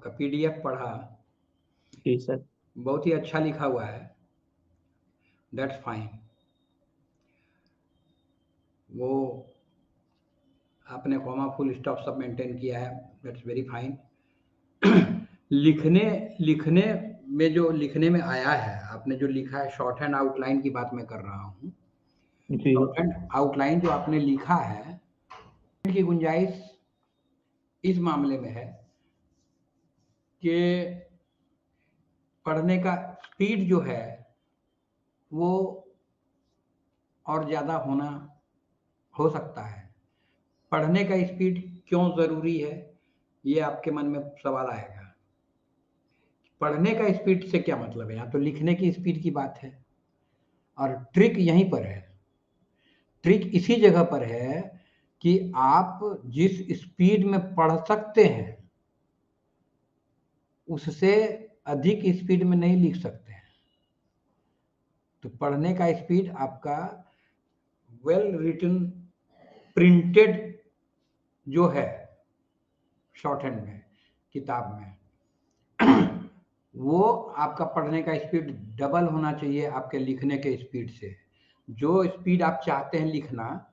का PDF पढ़ा, जी sir. बहुत ही अच्छा लिखा हुआ है, दैट्स फाइन। वो आपने कॉमा फुल स्टॉप सब मेंटेन किया है, दैट्स वेरी फाइन। लिखने में जो लिखने में आया है, आपने जो लिखा है, शॉर्ट हैंड आउटलाइन की बात मैं कर रहा हूँ। जी शॉर्ट हैंड आउटलाइन जो आपने लिखा है की गुंजाइश इस मामले में है कि पढ़ने का स्पीड जो है वो और ज़्यादा होना हो सकता है। पढ़ने का स्पीड क्यों ज़रूरी है, ये आपके मन में सवाल आएगा। पढ़ने का स्पीड से क्या मतलब है, यहाँ तो लिखने की स्पीड की बात है। और ट्रिक यहीं पर है, ट्रिक इसी जगह पर है कि आप जिस स्पीड में पढ़ सकते हैं उससे अधिक स्पीड में नहीं लिख सकते हैं। तो पढ़ने का स्पीड आपका वेल रिटन प्रिंटेड जो है शॉर्ट हैंड में, किताब में, वो आपका पढ़ने का स्पीड डबल होना चाहिए आपके लिखने के स्पीड से। जो स्पीड आप चाहते हैं लिखना,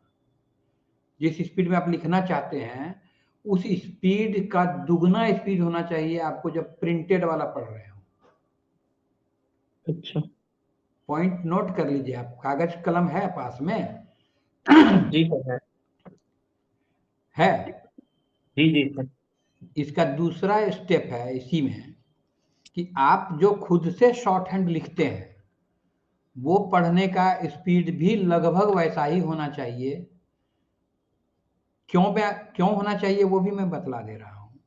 जिस स्पीड में आप लिखना चाहते हैं, उस स्पीड का दुगना स्पीड होना चाहिए आपको जब प्रिंटेड वाला पढ़ रहे हो। अच्छा। पॉइंट नोट कर लीजिए आप, कागज कलम है पास में? जी सर है। जी जी सर। इसका दूसरा स्टेप है इसी में कि आप जो खुद से शॉर्ट हैंड लिखते हैं वो पढ़ने का स्पीड भी लगभग वैसा ही होना चाहिए। क्यों होना चाहिए वो भी मैं बतला दे रहा हूं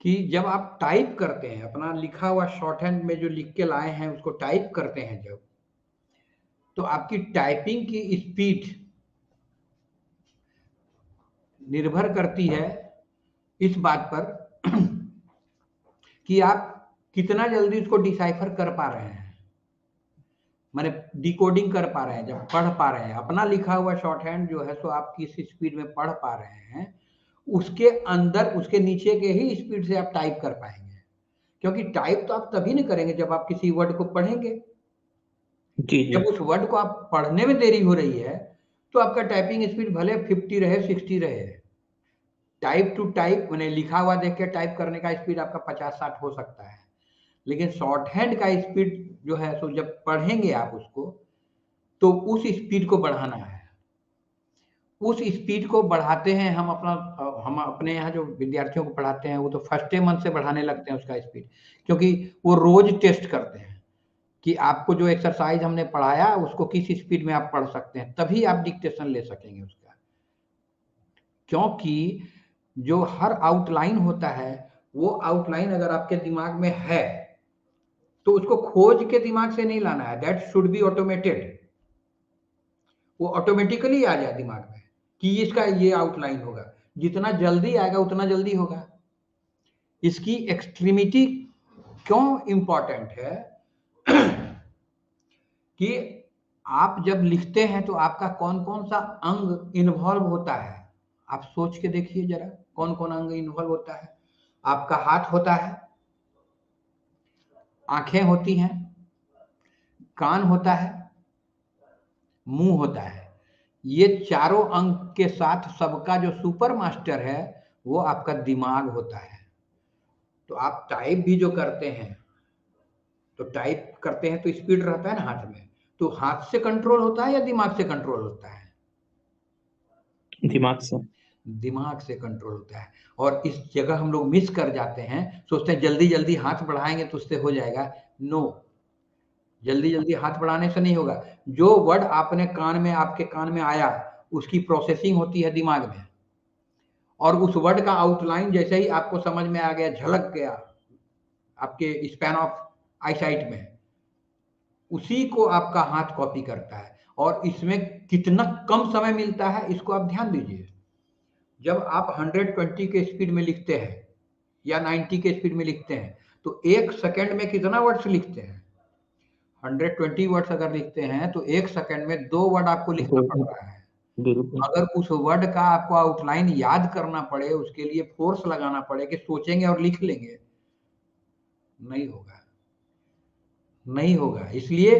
कि जब आप टाइप करते हैं, अपना लिखा हुआ शॉर्ट हैंड में जो लिख के लाए हैं उसको टाइप करते हैं जब, तो आपकी टाइपिंग की स्पीड निर्भर करती है इस बात पर कि आप कितना जल्दी उसको डिसाइफर कर पा रहे हैं, माने डिकोडिंग कर पा रहे हैं, जब पढ़ पा रहे हैं अपना लिखा हुआ शॉर्ट हैंड जो है, सो आप किस स्पीड में पढ़ पा रहे हैं, उसके अंदर उसके नीचे के ही स्पीड से आप टाइप कर पाएंगे। क्योंकि टाइप तो आप तभी नहीं करेंगे जब आप किसी वर्ड को पढ़ेंगे। जी जी। जब उस वर्ड को आप पढ़ने में देरी हो रही है तो आपका टाइपिंग स्पीड भले 50 रहे 60 रहे, टाइप टू टाइप मैंने लिखा हुआ देख के टाइप करने का स्पीड आपका 50-60 हो सकता है, लेकिन शॉर्ट हैंड का स्पीड जो है, सो जब पढ़ेंगे आप उसको तो उस स्पीड को बढ़ाना है। उस स्पीड को बढ़ाते हैं हम अपने यहाँ जो विद्यार्थियों को पढ़ाते हैं वो तो फर्स्ट मंथ से बढ़ाने लगते हैं उसका स्पीड, क्योंकि वो रोज टेस्ट करते हैं कि आपको जो एक्सरसाइज हमने पढ़ाया उसको किस स्पीड में आप पढ़ सकते हैं, तभी आप डिक्टेशन ले सकेंगे उसका। क्योंकि जो हर आउटलाइन होता है वो आउटलाइन अगर आपके दिमाग में है तो उसको खोज के दिमाग से नहीं लाना है, दैट शुड बी ऑटोमेटेड। वो ऑटोमेटिकली आ जाए दिमाग में कि इसका ये आउटलाइन होगा, जितना जल्दी आएगा उतना जल्दी होगा। इसकी एक्सट्रीमिटी क्यों इंपॉर्टेंट है कि आप जब लिखते हैं तो आपका कौन कौन सा अंग इन्वॉल्व होता है, आप सोच के देखिए जरा, कौन कौन अंग इन्वॉल्व होता है। आपका हाथ होता है, आंखें होती हैं, कान होता है, मुंह होता है। ये चारों अंग के साथ सबका जो सुपर मास्टर है वो आपका दिमाग होता है। तो आप टाइप भी जो करते हैं, तो टाइप करते हैं तो स्पीड रहता है ना हाथ में, तो हाथ से कंट्रोल होता है या दिमाग से कंट्रोल होता है? दिमाग से। दिमाग से कंट्रोल होता है। और इस जगह हम लोग मिस कर जाते हैं, सोचते हैं जल्दी जल्दी हाथ बढ़ाएंगे तो उससे हो जाएगा। नो, जल्दी जल्दी हाथ बढ़ाने से नहीं होगा। जो वर्ड आपने कान में, आपके कान में आया, उसकी प्रोसेसिंग होती है दिमाग में, और उस वर्ड का आउटलाइन जैसे ही आपको समझ में आ गया, झलक गया आपके स्पैन ऑफ आईसाइट में, उसी को आपका हाथ कॉपी करता है। और इसमें कितना कम समय मिलता है इसको आप ध्यान दीजिए। जब आप 120 के स्पीड में लिखते हैं या 90 के स्पीड में लिखते हैं तो 1 सेकंड में कितना वर्ड्स लिखते हैं? 120 वर्ड्स अगर लिखते हैं तो 1 सेकंड में 2 वर्ड आपको लिखना पड़ रहा है। बिल्कुल। अगर उस वर्ड का आपको आउटलाइन याद करना पड़े, उसके लिए फोर्स लगाना पड़े कि सोचेंगे और लिख लेंगे, नहीं होगा, नहीं होगा। इसलिए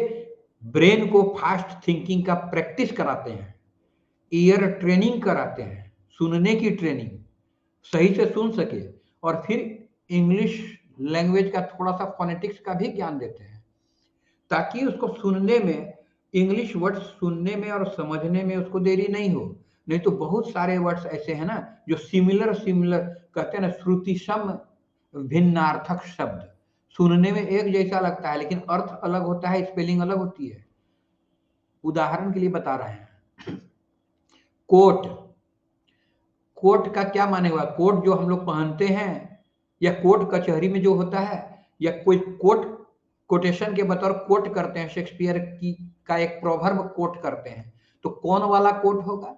ब्रेन को फास्ट थिंकिंग का प्रैक्टिस कराते हैं, ईयर ट्रेनिंग कराते हैं, सुनने की ट्रेनिंग, सही से सुन सके, और फिर इंग्लिश लैंग्वेज का थोड़ा सा फोनेटिक्स का भी ज्ञान देते हैं, ताकि उसको सुनने में, इंग्लिश वर्ड्स सुनने में और समझने में उसको देरी नहीं हो। नहीं तो बहुत सारे वर्ड्स ऐसे हैं ना जो सिमिलर सिमिलर कहते हैं ना, श्रुति सम भिन्नार्थक शब्द, सुनने में एक जैसा लगता है लेकिन अर्थ अलग होता है, स्पेलिंग अलग होती है। उदाहरण के लिए बता रहे हैं, कोट, कोट का क्या माने हुआ, कोट जो हम लोग पहनते हैं, या कोट कचहरी में जो होता है, या कोई कोट कोटेशन के बतौर कोट करते हैं, शेक्सपियर की का एक प्रोवर्ब कोट करते हैं, तो कौन वाला कोट होगा?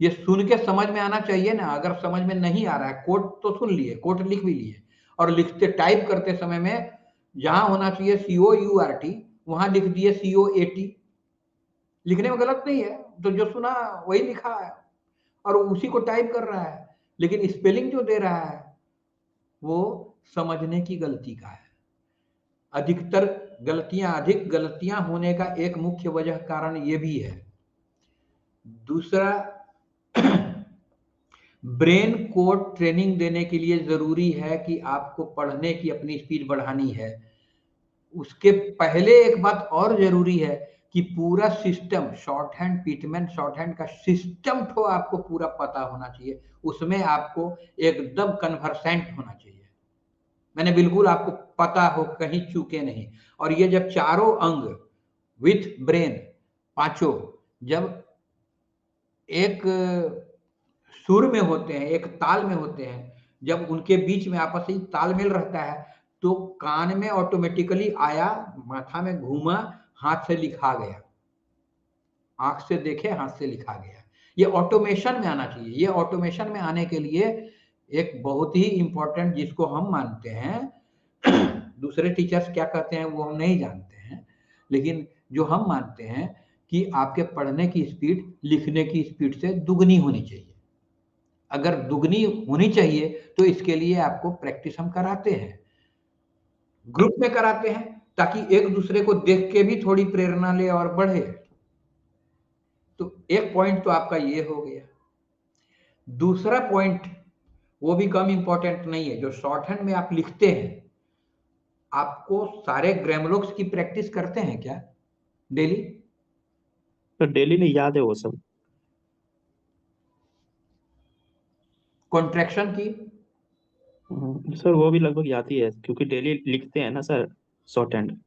ये सुन के समझ में आना चाहिए ना। अगर समझ में नहीं आ रहा है, कोट तो सुन लिए, कोट लिख भी लिए, और लिखते टाइप करते समय में जहां होना चाहिए COURT वहां लिख दिए COAT, लिखने में गलत नहीं है, तो जो सुना वही लिखा है और उसी को टाइप कर रहा है, लेकिन स्पेलिंग जो दे रहा है वो समझने की गलती का है। अधिकतर गलतियां, अधिक गलतियां होने का एक मुख्य वजह कारण ये भी है। दूसरा, ब्रेन को ट्रेनिंग देने के लिए जरूरी है कि आपको पढ़ने की अपनी स्पीड बढ़ानी है। उसके पहले एक बात और जरूरी है कि पूरा system, short hand, Pitman short hand का सिस्टम तो आपको पूरा पता होना चाहिए, उसमें आपको एकदम कन्वर्सेंट होना चाहिए, मैंने बिल्कुल आपको पता हो, कहीं चूके नहीं। और ये जब चारों अंग विथ ब्रेन, पांचों जब एक सुर में होते हैं, एक ताल में होते हैं, जब उनके बीच में आपस में तालमेल रहता है, तो कान में ऑटोमेटिकली आया, माथा में घूमा, हाथ से लिखा गया, आंख से देखे हाथ से लिखा गया। ये ऑटोमेशन में आना चाहिए। ये ऑटोमेशन में आने के लिए एक बहुत ही इंपॉर्टेंट, जिसको हम मानते हैं दूसरे टीचर्स क्या कहते हैं वो हम नहीं जानते हैं, लेकिन जो हम मानते हैं कि आपके पढ़ने की स्पीड लिखने की स्पीड से दुगनी होनी चाहिए। अगर दुगनी होनी चाहिए तो इसके लिए आपको प्रैक्टिस हम कराते हैं, ग्रुप में कराते हैं, ताकि एक दूसरे को देख के भी थोड़ी प्रेरणा ले और बढ़े। तो एक पॉइंट तो आपका ये हो गया। दूसरा पॉइंट वो भी कम इंपॉर्टेंट नहीं है, जो शॉर्ट हैंड में आप लिखते हैं, आपको सारे ग्रामर्स की प्रैक्टिस करते हैं क्या डेली? तो डेली नहीं याद है वो सब। कॉन्ट्रैक्शन की, सर वो भी लगभग याद ही है क्योंकि डेली लिखते हैं ना सर, शॉर्ट हैंड।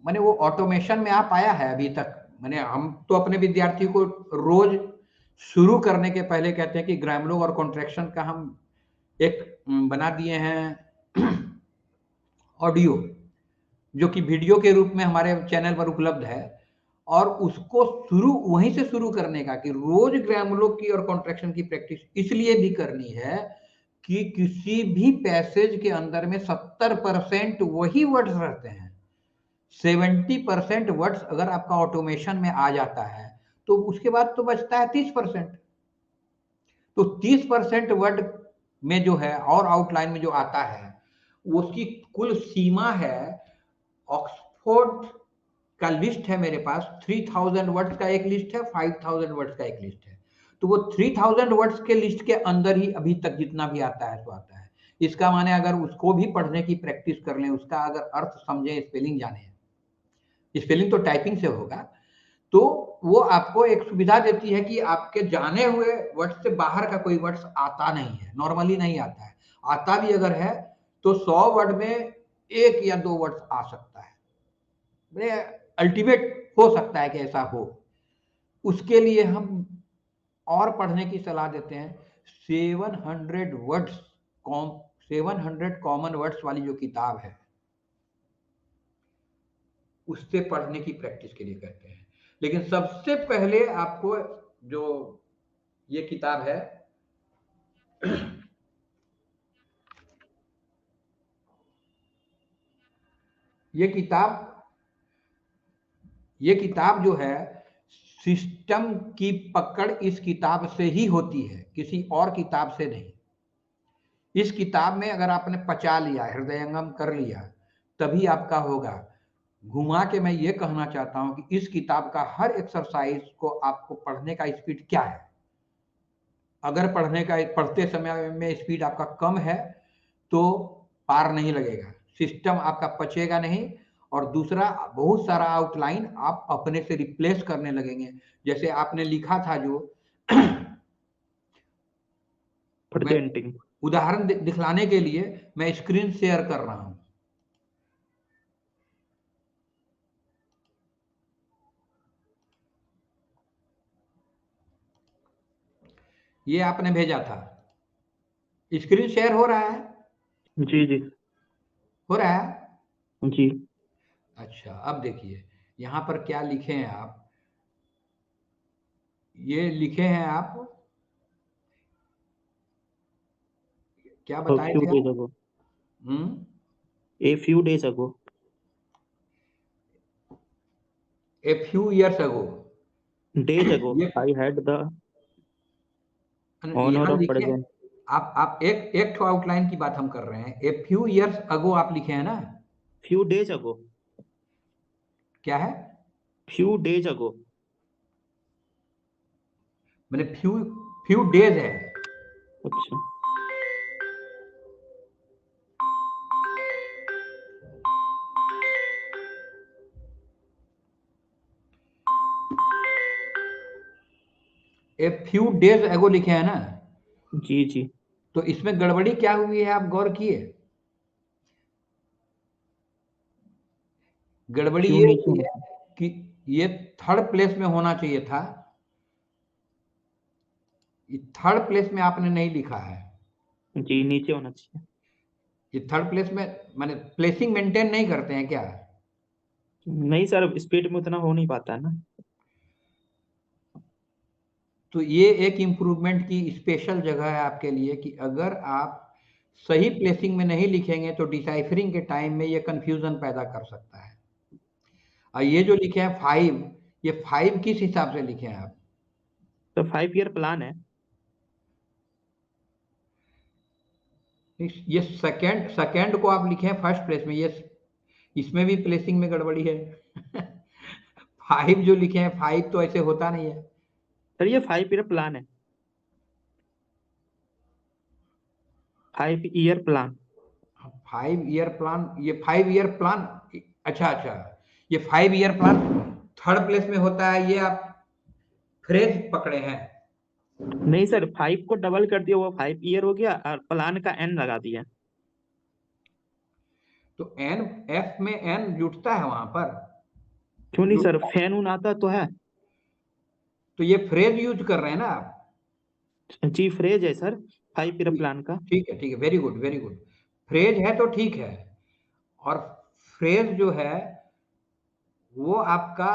मैंने वो ऑटोमेशन में आ पाया है अभी तक? मैंने, हम तो अपने विद्यार्थी को रोज शुरू करने के पहले कहते हैं कि ग्रामर और कॉन्ट्रैक्शन का हम एक बना दिए हैं ऑडियो, जो कि वीडियो के रूप में हमारे चैनल पर उपलब्ध है, और उसको शुरू वहीं से शुरू करने का, कि रोज ग्रामर की और कॉन्ट्रैक्शन की प्रैक्टिस इसलिए भी करनी है कि किसी भी पैसेज के अंदर में 70% वही वर्ड्स रहते हैं। 70% वर्ड्स अगर आपका ऑटोमेशन में आ जाता है तो उसके बाद तो बचता है 30%। तो 30% वर्ड में जो है और आउटलाइन में जो आता है, उसकी कुल सीमा है, ऑक्सफोर्ड का लिस्ट है मेरे पास, 3000 वर्ड्स का एक लिस्ट है, 5000 वर्ड्स का एक लिस्ट है। तो वो 3000 वर्ड्स के लिस्ट के अंदर ही अभी तक जितना भी आता है सो आता है। इसका माने अगर उसको भी पढ़ने की प्रैक्टिस कर लें, उसका अगर अर्थ समझें, स्पेलिंग जाने, स्पेलिंग तो टाइपिंग से होगा, तो वो आपको एक सुविधा देती है कि आपके जाने हुए वर्ड से बाहर का कोई वर्ड आता नहीं है, नॉर्मली नहीं आता है। आता भी अगर है तो 100 वर्ड में एक या दो वर्ड आ सकता है, अल्टीमेट हो सकता है कि ऐसा हो। उसके लिए हम और पढ़ने की सलाह देते हैं, 700 वर्ड्स, 700 कॉमन वर्ड्स वाली जो किताब है, उससे पढ़ने की प्रैक्टिस के लिए कहते हैं। लेकिन सबसे पहले आपको जो ये किताब है ये किताब, ये किताब जो है सिस्टम की पकड़ इस किताब से ही होती है, किसी और किताब से नहीं। इस किताब में अगर आपने पचा लिया, हृदयंगम कर लिया, तभी आपका होगा। घुमा के मैं ये कहना चाहता हूं कि इस किताब का हर एक्सरसाइज को आपको पढ़ने का स्पीड क्या है। अगर पढ़ते समय में स्पीड आपका कम है तो पार नहीं लगेगा, सिस्टम आपका पचेगा नहीं। और दूसरा, बहुत सारा आउटलाइन आप अपने से रिप्लेस करने लगेंगे। जैसे आपने लिखा था जो मैं प्रेजेंटिंग। उदाहरण दिखलाने के लिए मैं स्क्रीन शेयर कर रहा हूं। ये आपने भेजा था, स्क्रीन शेयर हो रहा है? जी जी हो रहा है। जी। अच्छा, अब देखिए यहां पर क्या लिखे हैं आप। ये लिखे हैं आप, क्या A बताए few थे days आप? ago. Hmm, A few days ago. A few years ago. Days ago, ये I had the honor यहाँ of लिखे, present. आप एक एक ठो आउटलाइन की बात हम कर रहे हैं। ए फ्यू ईयर्स अगो आप लिखे हैं ना? Few days ago. क्या है? Few days ago. मैंने फ्यू फ्यू डेज है। अच्छा। ए फ्यू डेज एगो लिखे हैं ना? जी जी। तो इसमें गड़बड़ी क्या हुई है, आप गौर किए? गड़बड़ी क्यों ये नीचे हुई होना है कि ये थर्ड प्लेस में होना चाहिए था। ये थर्ड प्लेस में आपने नहीं लिखा है। चाहिए? जी, नीचे होना चाहिए। ये थर्ड प्लेस में, माने प्लेसिंग मेंटेन नहीं करते हैं क्या? नहीं सर, स्पीड में उतना हो नहीं पाता है ना। तो ये एक इम्प्रूवमेंट की स्पेशल जगह है आपके लिए कि अगर आप सही प्लेसिंग में नहीं लिखेंगे तो डिसाइफरिंग के टाइम में ये कंफ्यूजन पैदा कर सकता है। और ये जो लिखे हैं 5, ये 5 किस हिसाब से लिखे हैं आप? तो 5 ईयर प्लान है। ये सेकंड सेकंड को आप लिखे हैं फर्स्ट प्लेस में, ये इसमें भी प्लेसिंग में गड़बड़ी है। 5 जो लिखे हैं, 5 तो ऐसे होता नहीं है। सर ये 5 ईयर प्लान है। 5 ईयर प्लान। 5 ईयर प्लान, ये 5 ईयर प्लान। अच्छा अच्छा, ये 5 ईयर प्लान थर्ड प्लेस में होता है, ये आप फ्रेज पकड़े हैं। नहीं सर, 5 को डबल कर दिया, वो 5 ईयर हो गया और प्लान का एन लगा दिया। तो एन, एफ में एन जुटता है वहां पर, क्यों नहीं सर, जुटता है। फैन उन आता तो है। तो ये फ्रेज यूज कर रहे हैं ना आप? जी, फ्रेज है सर, 5 ईयर ठीक प्लान का। ठीक है, very good very good. Phrase है तो ठीक है। और फ्रेज जो है वो आपका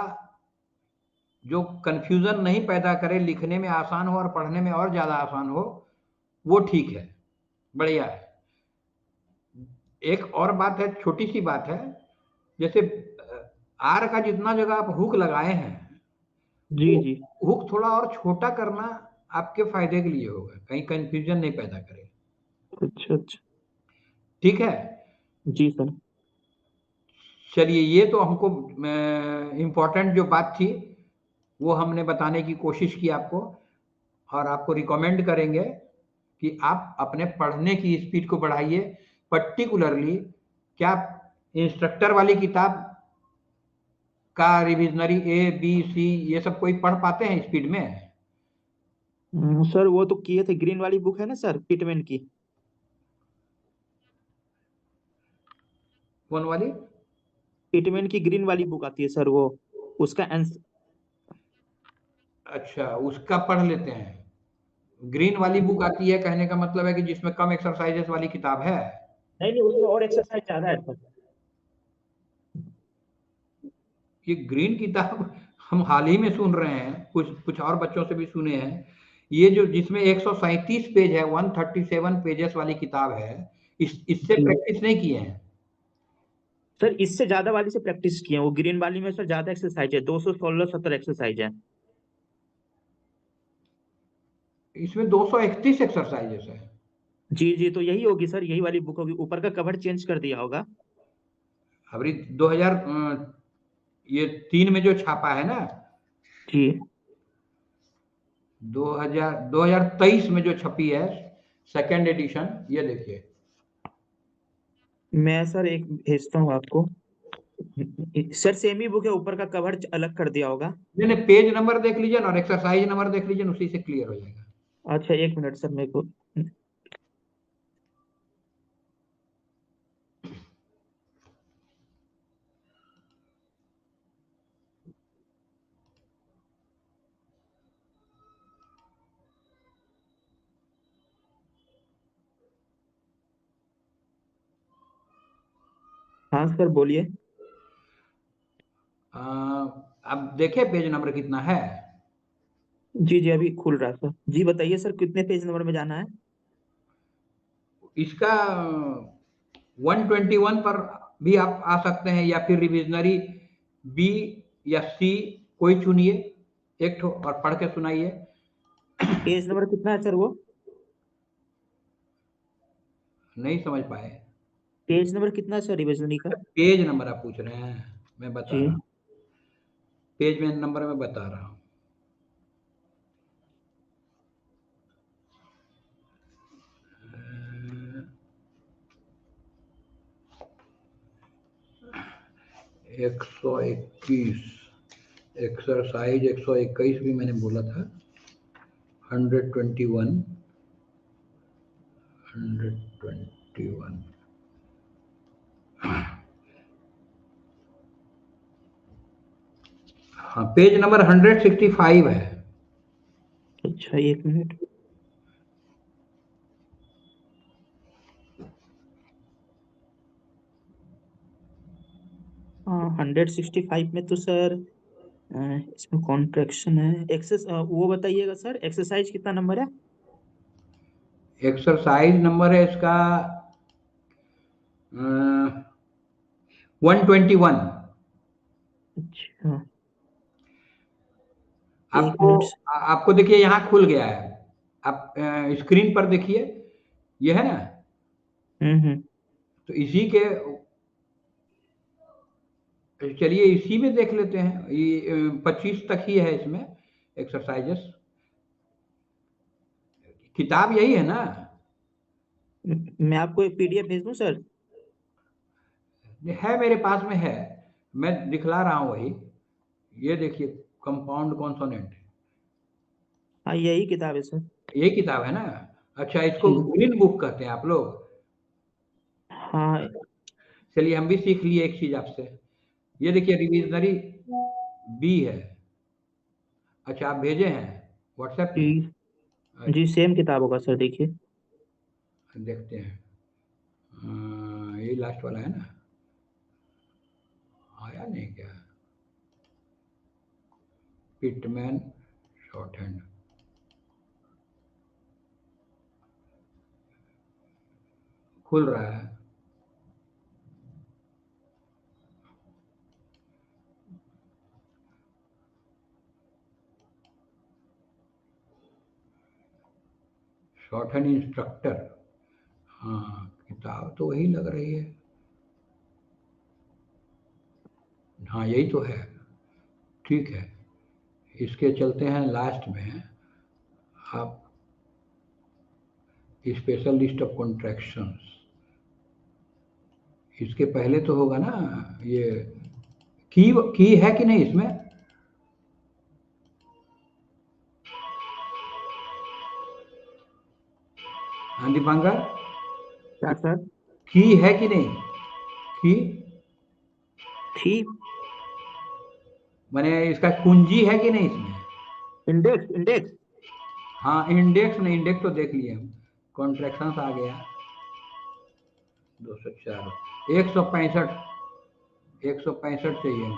जो कंफ्यूजन नहीं पैदा करे, लिखने में आसान हो और पढ़ने में और ज्यादा आसान हो, वो ठीक है, बढ़िया है। एक और बात है, छोटी सी बात है। जैसे आर का जितना जगह आप हुक लगाए हैं, जी वो जी। हुक थोड़ा और छोटा करना आपके फायदे के लिए होगा, कहीं कंफ्यूजन नहीं पैदा करे। अच्छा अच्छा। ठीक है। जी सर। चलिए, ये तो हमको इम्पोर्टेंट जो बात थी वो हमने बताने की कोशिश की आपको। और आपको रिकमेंड करेंगे कि आप अपने पढ़ने की स्पीड को बढ़ाइए। पर्टिकुलरली, क्या इंस्ट्रक्टर वाली किताब का रिविजनरी ए बी सी ये सब कोई पढ़ पाते हैं स्पीड में? सर वो तो किए थे, ग्रीन वाली बुक है ना सर, पिटमैन की। कौन वाली? पिटमैन की ग्रीन वाली बुक आती है सर, वो उसका आंसर। अच्छा, उसका पढ़ लेते हैं। ग्रीन वाली बुक आती है, कहने का मतलब है कि जिसमें कम एक्सरसाइजेस वाली किताब है। नहीं नहीं, उसमें और एक्सरसाइज ज्यादा है सर। ये ग्रीन किताब हम हाल ही में सुन रहे हैं, कुछ कुछ और बच्चों से भी सुने हैं। ये जो जिसमें 137 पेज है, 137 पेजेस वाली किताब है, इससे जी प्रैक्टिस नहीं किए हैं? सर, इससे ज्यादा वाली से प्रैक्टिस किए हैं। वो ग्रीन वाली में सर ज्यादा एक्सरसाइज है, 216 17 एक्सरसाइज है। इसमें 231 एक्सरसाइजेस है। जी जी, तो यही होगी सर, यही वाली बुक होगी, ऊपर का कवर चेंज कर दिया होगा। अभी 2000 ये 3 में जो छापा है ना, जी 2023 में जो छपी है सेकेंड एडिशन, ये देखिए। मैं सर एक भेजता हूँ आपको। सर सेम ही बुक है, ऊपर का कवर अलग कर दिया होगा। नहीं नहीं, पेज नंबर देख लीजिए ना और एक्सरसाइज नंबर देख लीजिए ना, उसी से क्लियर हो जाएगा। अच्छा एक मिनट सर मेरे को। हाँ सर बोलिए। अब देखे पेज नंबर कितना है। जी जी अभी खुल रहा है सर, जी बताइए सर कितने पेज नंबर में जाना है। इसका 121 पर भी आप आ सकते हैं, या फिर रिविजनरी बी या सी कोई चुनिए एक ठो और पढ़ के सुनाइए। पेज नंबर कितना है सर वो। नहीं समझ पाए। पेज नंबर कितना है सर रिविजनी का। पेज नंबर आप पूछ रहे हैं, मैं बता रहा जी हूँ। पेज में नंबर मैं बता रहा हूँ। अ, 121 एक्सरसाइज 121 भी मैंने बोला था। 121 121 हाँ, पेज नंबर 165 है। अच्छा एक मिनट। हाँ 165 में तो सर इसमें कॉन्ट्रैक्शन है, एक्सेस वो बताइएगा सर, एक्सरसाइज कितना नंबर है। एक्सरसाइज नंबर है इसका 121। अच्छा एक आपको मिनट। आपको देखिए यहाँ खुल गया है। आप स्क्रीन पर देखिए, ये है ना। हम्म। तो इसी के, चलिए इसी में देख लेते हैं। ये 25 तक ही है इसमें एक्सरसाइजेस। किताब यही है ना। मैं आपको एक पीडीएफ भेज दूं सर। है मेरे पास में है, मैं दिखला रहा हूँ वही। ये देखिए, कंपाउंड कॉन्सोनेंट, हाँ यही किताब है सर। ये किताब है ना। अच्छा, इसको जी ग्रीन बुक कहते हैं आप लोग। हाँ। चलिए हम भी सीख लिए एक चीज आपसे। ये देखिए रिविजनरी बी है। अच्छा, आप भेजे हैं व्हाट्सएप जी में। जी अच्छा, सेम किताब होगा सर, देखिए। देखते हैं। ये लास्ट वाला है ना। आया नहीं क्या। पिटमैन शॉर्ट हैंड, खुल रहा है। Short hand instructor. हाँ, किताब तो वही लग रही है। हाँ यही तो है। ठीक है, इसके चलते हैं लास्ट में। आप स्पेशल लिस्ट ऑफ कॉन्ट्रैक्शंस, इसके पहले तो होगा ना ये। की है कि नहीं इसमें। हाँ दीपांकर, क्या सर। की है कि नहीं। की थी। मैंने इसका कुंजी है कि नहीं इसमें। Index index. हाँ इंडेक्स नहीं, इंडेक्स तो देख लिए हम। कॉन्ट्रैक्शंस आ गया 204, 165 चाहिए।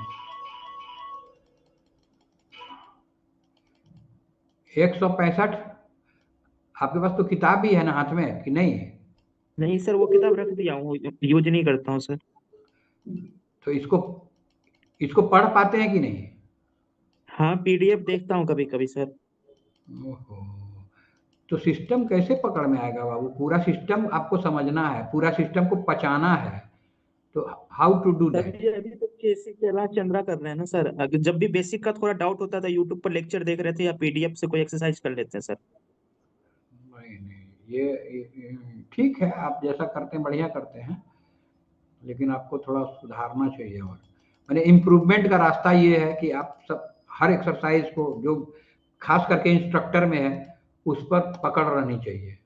165। आपके पास तो किताब भी है ना हाथ में कि नहीं। नहीं सर वो किताब रख दिया हूँ, यूज नहीं करता हूँ सर। तो इसको इसको पढ़ पाते हैं कि नहीं। हाँ पीडीएफ देखता हूँ कभी कभी सर। ओहो, तो सिस्टम कैसे पकड़ में आएगा बाबू? पूरा सिस्टम आपको समझना है, पूरा सिस्टम को पचाना है, तो how to do sir that? ये अभी तो बेसिक चला चंद्रा कर रहे हैं ना सर। अगर जब भी बेसिक का थोड़ा डाउट होता था यूट्यूब पर लेक्चर देख रहे थे या पीडीएफ से कोई एक्सरसाइज कर लेते हैं सर। नहीं, ये ठीक है, आप जैसा करते हैं बढ़िया करते हैं, लेकिन आपको थोड़ा सुधारना चाहिए। और मैंने इम्प्रूवमेंट का रास्ता ये है कि आप सब हर एक्सरसाइज को जो खास करके इंस्ट्रक्टर में है उस पर पकड़ रहनी चाहिए।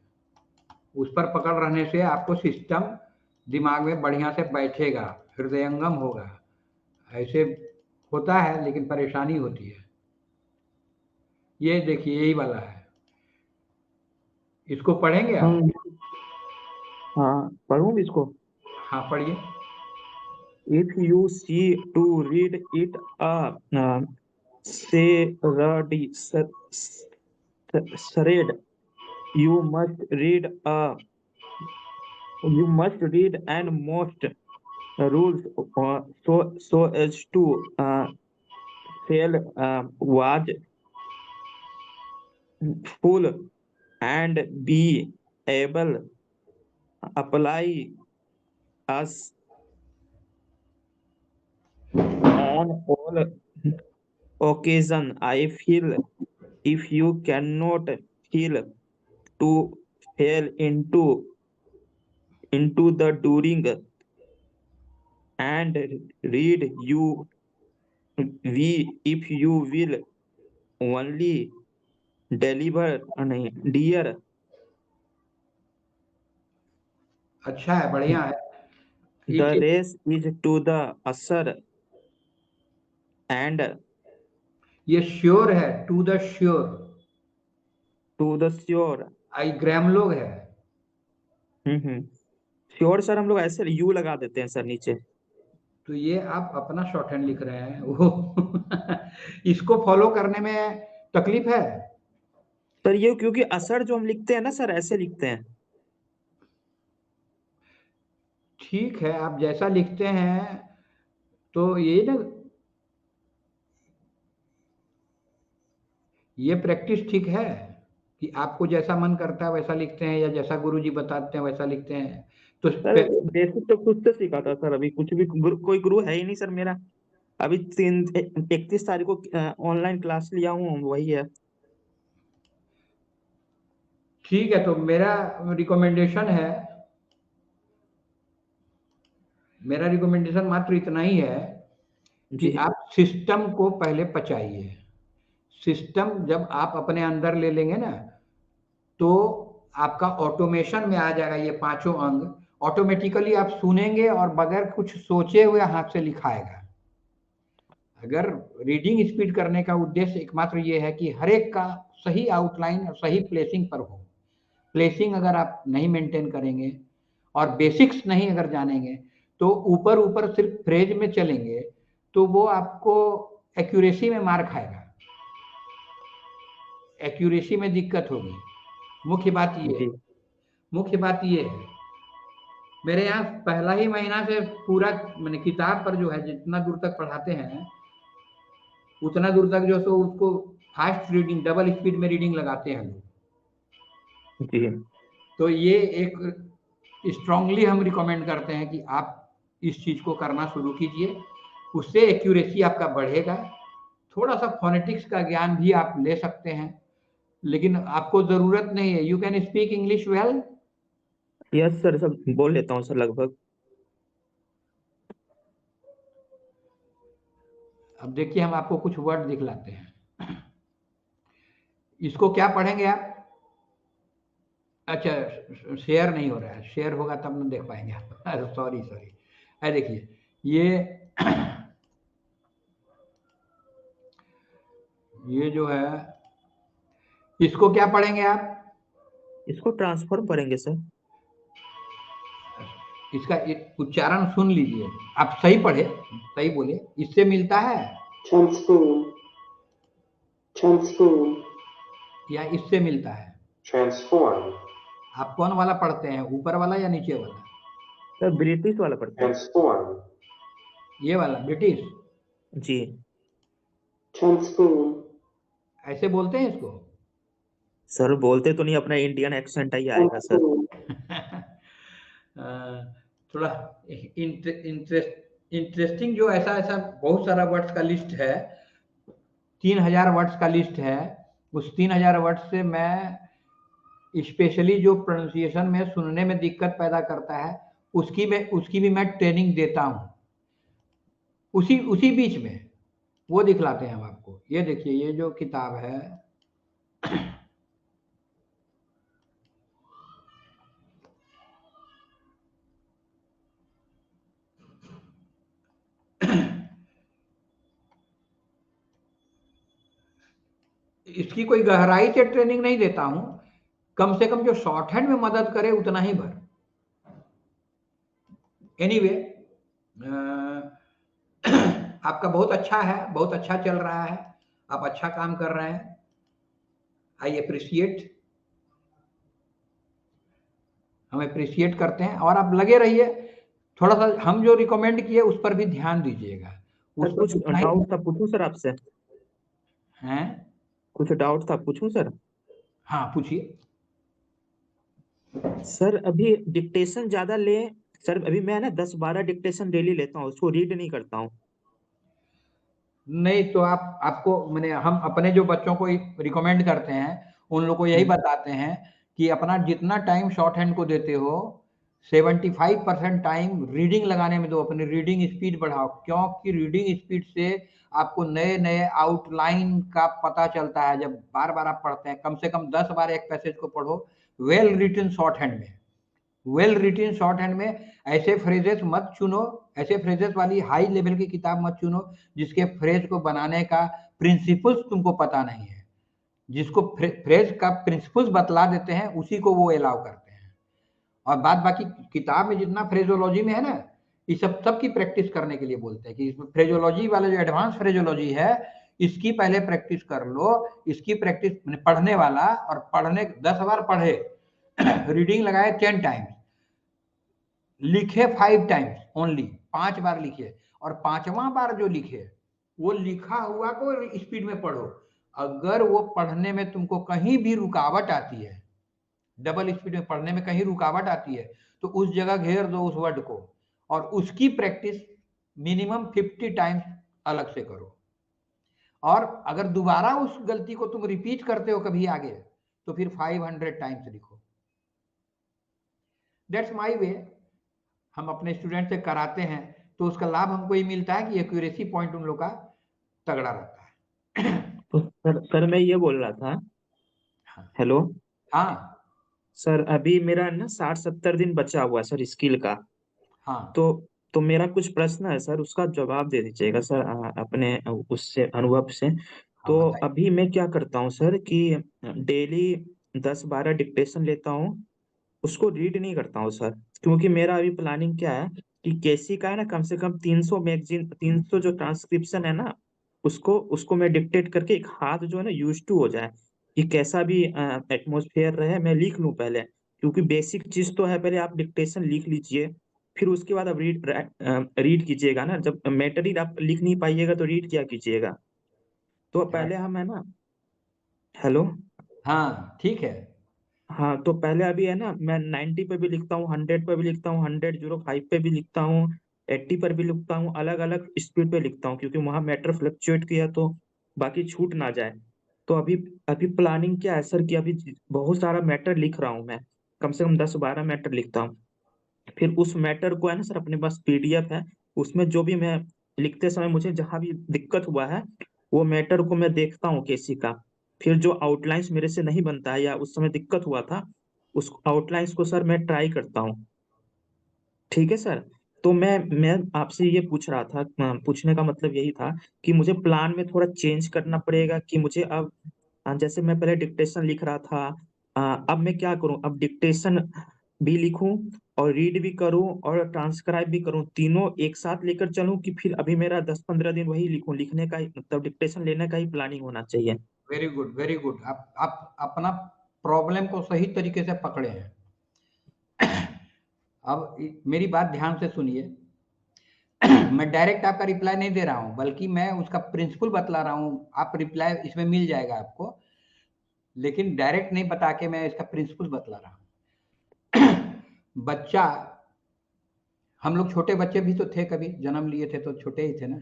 उस पर पकड़ रहने से आपको सिस्टम दिमाग में बढ़िया से बैठेगा, हृदयंगम होगा। ऐसे होता है लेकिन परेशानी होती है। ये देखिए यही वाला है, इसको पढ़ेंगे आप? हाँ हाँ, पढ़ूँ इसको। हाँ पढ़िए। If you see to read it seradi sared, you must read and most rules so as to fail was full and be able apply us on all occasion. I feel if you cannot feel to fail into the during and read you we if you will only deliver dear अच्छा है, बढ़िया है। the ये race is to the asser and ये sure है, to the sure. to the sure। आई ग्राम लोग है। हम्म। श्योर सर हम लोग ऐसे यू लगा देते हैं सर नीचे। तो ये आप अपना शॉर्ट हैंड लिख रहे हैं वो इसको फॉलो करने में तकलीफ है। सर ये क्योंकि असर जो हम लिखते हैं ना सर ऐसे लिखते हैं। ठीक है, आप जैसा लिखते हैं तो ये ना, ये प्रैक्टिस ठीक है कि आपको जैसा मन करता है वैसा लिखते हैं, या जैसा गुरुजी बताते हैं वैसा लिखते हैं। तो सर बेसिक तो खुद से सीखा था सर। अभी कुछ भी कोई गुरु है ही नहीं सर मेरा। अभी 31 तारीख को ऑनलाइन क्लास लिया हूँ वही है। ठीक है, तो मेरा रिकमेंडेशन मात्र इतना ही है कि जी आप सिस्टम को पहले पचाइए। सिस्टम जब आप अपने अंदर ले लेंगे ना, तो आपका ऑटोमेशन में आ जाएगा। ये पांचों अंग ऑटोमेटिकली आप सुनेंगे और बगैर कुछ सोचे हुए हाथ से लिखाएगा। अगर रीडिंग स्पीड करने का उद्देश्य एकमात्र ये है कि हर एक का सही आउटलाइन और सही प्लेसिंग पर हो। प्लेसिंग अगर आप नहीं मेंटेन करेंगे और बेसिक्स नहीं अगर जानेंगे, तो ऊपर ऊपर सिर्फ फ्रेज में चलेंगे, तो वो आपको एक्यूरेसी में मार खाएगा, एक्यूरेसी में दिक्कत होगी। मुख्य बात ये जी मुख्य बात ये है, मेरे यहाँ पहला ही महीना से पूरा मैंने किताब पर जो है जितना दूर तक पढ़ाते हैं उतना दूर तक जो सो उसको फास्ट रीडिंग, डबल स्पीड में रीडिंग लगाते हैं लोग। जी तो ये एक स्ट्रांगली हम रिकमेंड करते हैं कि आप इस चीज को करना शुरू कीजिए। उससे एक्यूरेसी आपका बढ़ेगा। थोड़ा सा फोनेटिक्स का ज्ञान भी आप ले सकते हैं, लेकिन आपको जरूरत नहीं है। You can speak English well. Yes sir सब बोल लेता हूँ सर लगभग। अब देखिए हम आपको कुछ वर्ड दिखलाते हैं। इसको क्या पढ़ेंगे आप? अच्छा, शेयर नहीं हो रहा है। शेयर होगा तब ना देख पाएंगे आप सॉरी सॉरी। है देखिए ये जो है, इसको क्या पढ़ेंगे आप? इसको ट्रांसफॉर्म करेंगे सर। इसका उच्चारण सुन लीजिए। आप सही पढ़े, सही बोले। इससे मिलता है transform, transform, या इससे मिलता है? transform, आप कौन वाला पढ़ते हैं, ऊपर वाला या नीचे वाला? सर ब्रिटिश वाला पढ़ते हैं। transform, ये वाला ब्रिटिश। जी transform, ऐसे बोलते हैं इसको? सर बोलते तो नहीं, अपना इंडियन एक्सेंट ही आएगा सर। थोड़ा इंटरेस्टिंग जो ऐसा ऐसा बहुत सारा वर्ड्स का लिस्ट है, 3000 वर्ड्स का लिस्ट है। उस 3000 वर्ड्स से मैं स्पेशली जो प्रोनाउंसिएशन में सुनने में दिक्कत पैदा करता है उसकी भी मैं ट्रेनिंग देता हूँ उसी उसी बीच में। वो दिखलाते हैं हम आपको। ये देखिए, ये जो किताब है इसकी कोई गहराई से ट्रेनिंग नहीं देता हूं, कम से कम जो शॉर्ट हैंड में मदद करे उतना ही भर। एनीवे, आपका बहुत अच्छा है, बहुत अच्छा चल रहा है, आप अच्छा काम कर रहे हैं, आई अप्रिशिएट, हम अप्रिशिएट करते हैं। और आप लगे रहिए, थोड़ा सा हम जो रिकमेंड किए उस पर भी ध्यान दीजिएगा। उस सर पर कुछ उतना ही डाउट था, पूछूं सर आपसे? हैं। कुछ डाउट था, पूछूं सर? हाँ, पूछिए। सर अभी डिक्टेशन ज्यादा ले, सर अभी मैं ना 10-12 डिक्टेशन डेली लेता हूँ, उसको रीड नहीं करता हूँ। नहीं तो आपको मैंने हम अपने जो बच्चों को रिकमेंड करते हैं उन लोग को यही बताते हैं कि अपना जितना टाइम शॉर्ट हैंड को देते हो 75% टाइम रीडिंग लगाने में दो, अपनी रीडिंग स्पीड बढ़ाओ, क्योंकि रीडिंग स्पीड से आपको नए नए आउटलाइन का पता चलता है। जब बार बार आप पढ़ते हैं, कम से कम 10 बार एक पैसेज को पढ़ो वेल रिटन शॉर्ट हैंड में। वेल रिटन शॉर्ट हैंड में ऐसे फ्रेजेस मत चुनो, ऐसे फ्रेजेस वाली हाई लेवल की किताब मत चुनो जिसके फ्रेज को बनाने का प्रिंसिपल्स तुमको पता नहीं है। जिसको फ्रेज का प्रिंसिपल्स बतला देते हैं उसी को वो अलाउ करते हैं। और बात बाकी किताब में जितना फ्रेजोलॉजी में है ना, ये सब की प्रैक्टिस करने के लिए बोलते हैं कि इसमें फ्रेजोलॉजी वाला जो एडवांस फ्रेजोलॉजी है इसकी पहले प्रैक्टिस कर लो। इसकी प्रैक्टिस पढ़ने वाला, और पढ़ने 10 बार पढ़े रीडिंग लगाए 10 टाइम्स, लिखे 5 टाइम्स ओनली, 5 बार लिखे, और 5वां बार जो लिखे वो लिखा हुआ को स्पीड में पढ़ो। अगर वो पढ़ने में तुमको कहीं भी रुकावट आती है, डबल स्पीड में पढ़ने में कहीं रुकावट आती है, तो उस जगह घेर दो उस वर्ड को, और उसकी प्रैक्टिस मिनिमम 50 टाइम्स अलग से करो। और अगर दोबारा उस गलती को तुम रिपीट करते हो कभी आगे, तो फिर 500 टाइम्स लिखो। दैट्स माई वे। हम अपने स्टूडेंट से कराते हैं तो उसका लाभ हमको ये मिलता है कि एक्यूरेसी पॉइंट उन लोग का तगड़ा रहता है। तो सर मैं ये बोल रहा था। हाँ। हेलो। हाँ। सर अभी मेरा ना 60-70 दिन बचा हुआ है सर स्किल का। हाँ। तो मेरा कुछ प्रश्न है सर, उसका जवाब दे दीजिएगा सर, अपने उससे अनुभव से। हाँ, तो बताइए। अभी मैं क्या करता हूँ सर कि डेली 10-12 डिक्टेशन लेता हूँ, उसको रीड नहीं करता हूँ सर। क्योंकि मेरा अभी प्लानिंग क्या है कि केसी का है ना, कम से कम 300 मैगजीन, 300 जो ट्रांसक्रिप्शन है ना, उसको उसको मैं डिक्टेट करके एक हाथ जो है ना यूज टू हो जाए, कि कैसा भी एटमोसफेयर रहे मैं लिख लूँ पहले। क्योंकि बेसिक चीज तो है, पहले आप डिक्टेशन लिख लीजिए, फिर उसके बाद आप रीड कीजिएगा ना। जब मैटर ही आप लिख नहीं पाइएगा तो रीड क्या कीजिएगा? तो पहले हम है ना। हेलो। हाँ, ठीक है। हाँ तो पहले अभी है ना, मैं 90 पे भी लिखता हूँ, 100 पे भी लिखता हूँ, 105 पे भी लिखता हूँ, 80 पर भी लिखता हूँ, अलग अलग स्पीड पे लिखता हूँ, क्योंकि वहां मैटर फ्लक्चुएट किया तो बाकी छूट ना जाए। तो अभी अभी प्लानिंग क्या है सर कि अभी बहुत सारा मैटर लिख रहा हूँ मैं, कम से कम 10-12 मैटर लिखता हूँ। फिर उस मैटर को है ना सर, अपने पास पीडीएफ है, उसमें जो भी मैं लिखते समय मुझे जहां भी दिक्कत हुआ है, वो मैटर को मैं देखता हूँ केसी का। फिर जो आउटलाइंस मेरे से नहीं बनता है या उस समय दिक्कत हुआ था, उस आउटलाइंस को सर मैं ट्राई करता हूँ। ठीक है सर। तो मैं आपसे ये पूछ रहा था, पूछने का मतलब यही था कि मुझे प्लान में थोड़ा चेंज करना पड़ेगा, कि मुझे अब जैसे मैं पहले डिक्टेशन लिख रहा था, अब मैं क्या करूं, अब डिक्टेशन भी लिखूं और रीड भी करूं और ट्रांसक्राइब भी करूं, तीनों एक साथ लेकर चलूं, कि फिर अभी मेरा 10-15 दिन वही लिखूं, लिखने का ही मतलब डिक्टेशन लेने का ही प्लानिंग होना चाहिए? Very good, very good. आप अपना प्रॉब्लम को सही तरीके से पकड़े हैं। अब मेरी बात ध्यान से सुनिए। मैं डायरेक्ट आपका रिप्लाई नहीं दे रहा हूं, बल्कि मैं उसका प्रिंसिपल बतला रहा हूं। आप रिप्लाई इसमें मिल जाएगा आपको। लेकिन डायरेक्ट नहीं बता के मैं इसका प्रिंसिपल बतला रहा हूँ। बच्चा, हम लोग छोटे बच्चे भी तो थे, कभी जन्म लिए थे तो छोटे ही थे ना,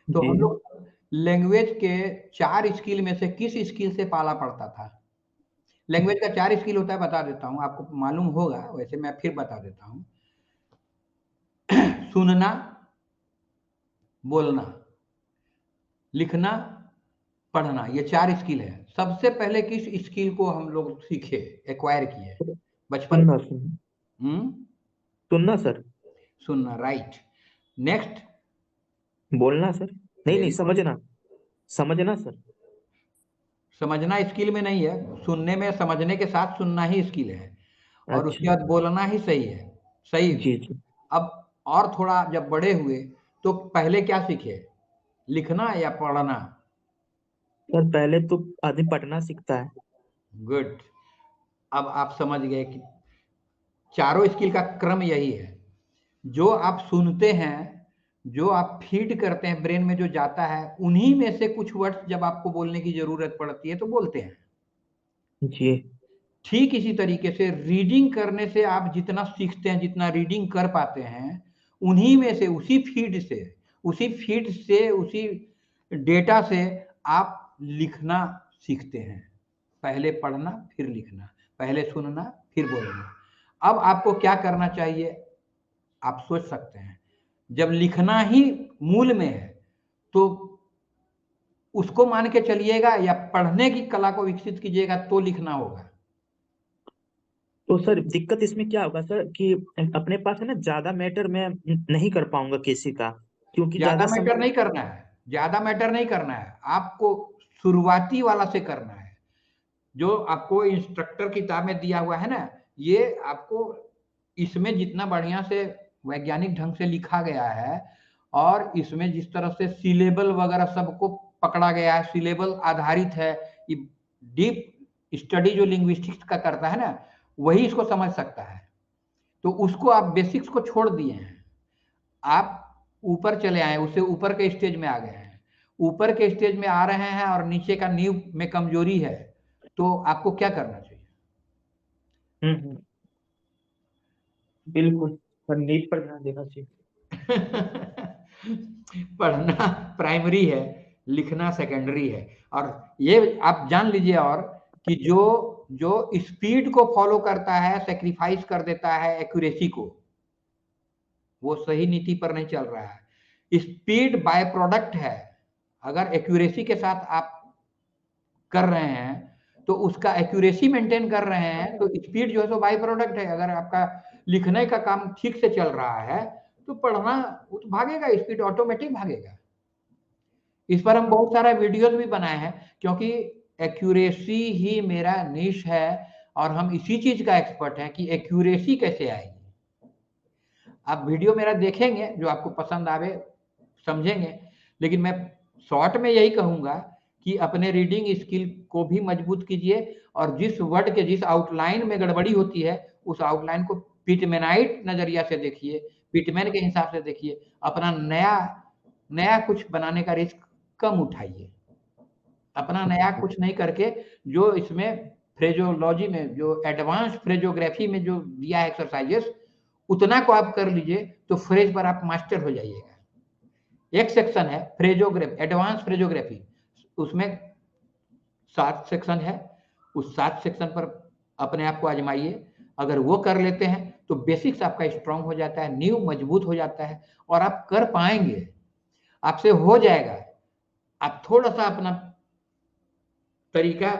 तो हम जी लोग लैंग्वेज के 4 स्किल में से किस स्किल से पाला पड़ता था? लैंग्वेज का 4 स्किल होता है, बता देता हूँ, आपको मालूम होगा, वैसे मैं फिर बता देता हूँ। सुनना, बोलना, लिखना, पढ़ना, ये 4 स्किल है। सबसे पहले किस स्किल को हम लोग सीखे, एक्वायर किए बचपन में? सुनना सुनना सुनना सर। सुनना, राइट। नेक्स्ट, बोलना सर। नहीं नहीं, वेरी गुड। समझना। समझना सर। समझना स्किल में नहीं है, सुनने में समझने के साथ सुनना ही स्किल है, और उसके अच्छा। बाद बोलना ही सही है। सही। जी जी। अब और थोड़ा जब बड़े हुए तो पहले क्या सीखे, लिखना या पढ़ना? सर पहले तो आदमी पढ़ना सीखता है। गुड। अब आप समझ गए कि चारों स्किल का क्रम यही है। जो आप सुनते हैं, जो आप फीड करते हैं ब्रेन में, जो जाता है, उन्हीं में से कुछ वर्ड्स जब आपको बोलने की जरूरत पड़ती है तो बोलते हैं। जी। ठीक इसी तरीके से रीडिंग करने से आप जितना सीखते हैं, जितना रीडिंग कर पाते हैं, उन्हीं में से, उसी डेटा से आप लिखना सीखते हैं। पहले पढ़ना, फिर लिखना, पहले सुनना, फिर बोलना। अब आपको क्या करना चाहिए, आप सोच सकते हैं। जब लिखना ही मूल में है, तो उसको मान के चलिएगा या पढ़ने की कला को विकसित कीजिएगा तो लिखना होगा। तो सर दिक्कत इसमें क्या होगा सर कि अपने पास है ना, ज्यादा मैटर मैं नहीं कर पाऊंगा किसी का, क्योंकि ज्यादा ज्यादा मैटर समय। नहीं करना है, ज्यादा मैटर नहीं करना है आपको, शुरुआती वाला से करना है। जो आपको इंस्ट्रक्टर किताब में दिया हुआ है ना, ये आपको इसमें जितना बढ़िया से वैज्ञानिक ढंग से लिखा गया है, और इसमें जिस तरह से सिलेबल वगैरह सबको पकड़ा गया है, सिलेबल आधारित है, ये डीप स्टडी जो लिंग्विस्टिक्स का करता है ना, वही इसको समझ सकता है। तो उसको आप बेसिक्स को छोड़ दिए हैं, आप ऊपर चले आए, उससे ऊपर के स्टेज में आ गए हैं, ऊपर के स्टेज में आ रहे हैं और नीचे का नींव में कमजोरी है, तो आपको क्या करना चाहिए? हम्म। बिल्कुल सर, नीट पर ध्यान देना चाहिए। पढ़ना प्राइमरी है, लिखना सेकेंडरी है। और ये आप जान लीजिए, और कि जो जो स्पीड को फॉलो करता है, सेक्रीफाइस कर देता है एक्यूरेसी को, वो सही नीति पर नहीं चल रहा है। स्पीड बाय प्रोडक्ट है। अगर एक्यूरेसी के साथ आप कर रहे हैं, तो उसका एक्यूरेसी मेंटेन कर रहे हैं, तो स्पीड जो है तो बाय प्रोडक्ट है। अगर आपका लिखने का काम ठीक से चल रहा है, तो पढ़ना वो तो भागेगा, स्पीड ऑटोमेटिक भागेगा। इस पर हम बहुत सारा वीडियोस भी बनाए हैं, क्योंकि एक्यूरेसी ही मेरा निश है, और हम इसी चीज का एक्सपर्ट हैं कि एक्यूरेसी कैसे आएगी। आप वीडियो मेरा देखेंगे, जो आपको पसंद आवे, समझेंगे। लेकिन मैं शॉर्ट में यही कहूंगा कि अपने रीडिंग स्किल को भी मजबूत कीजिए, और जिस वर्ड के जिस आउटलाइन में गड़बड़ी होती है, उस आउटलाइन को पिटमैनाइट नजरिया से देखिए, पिटमैन के हिसाब से देखिए। अपना नया नया कुछ बनाने का रिस्क कम उठाइए। अपना नया कुछ नहीं करके, जो इसमें फ्रेजोलॉजी में, जो एडवांस फ्रेजोग्राफी में जो दिया है एक्सरसाइजेस, उतना को आप कर लीजिए, तो फ्रेज पर आप मास्टर हो जाइएगा। एक सेक्शन है फ्रेजोग्राफी, एडवांस फ्रेजोग्राफी, उसमें 7 सेक्शन है। उस 7 सेक्शन पर अपने आप को आजमाइए। अगर वो कर लेते हैं तो बेसिक्स आपका स्ट्रांग हो जाता है, नींव मजबूत हो जाता है, और आप कर पाएंगे, आपसे हो जाएगा। आप थोड़ा सा अपना तरीका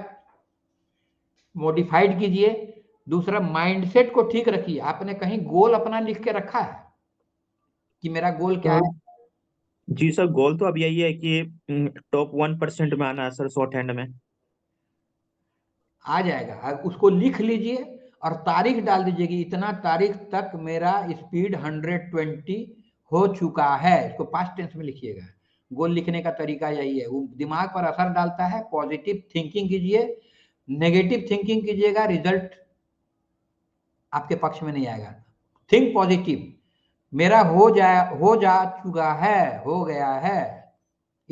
मॉडिफाइड कीजिए। दूसरा, माइंडसेट को ठीक रखिए। आपने कहीं गोल अपना लिख के रखा है कि मेरा गोल क्या है? जी सर, गोल तो अब यही है कि टॉप 1% में आना है सर, शॉर्ट हैंड में। आ जाएगा, उसको लिख लीजिए और तारीख डाल दीजिए कि इतना तारीख तक मेरा स्पीड 120 हो चुका है। इसको पास्ट टेंस में लिखिएगा। गोल लिखने का तरीका यही है, वो दिमाग पर असर डालता है। पॉजिटिव थिंकिंग कीजिए, नेगेटिव थिंकिंग कीजिएगा, रिजल्ट आपके पक्ष में नहीं आएगा। थिंक पॉजिटिव, मेरा हो जा चुका है, हो गया है,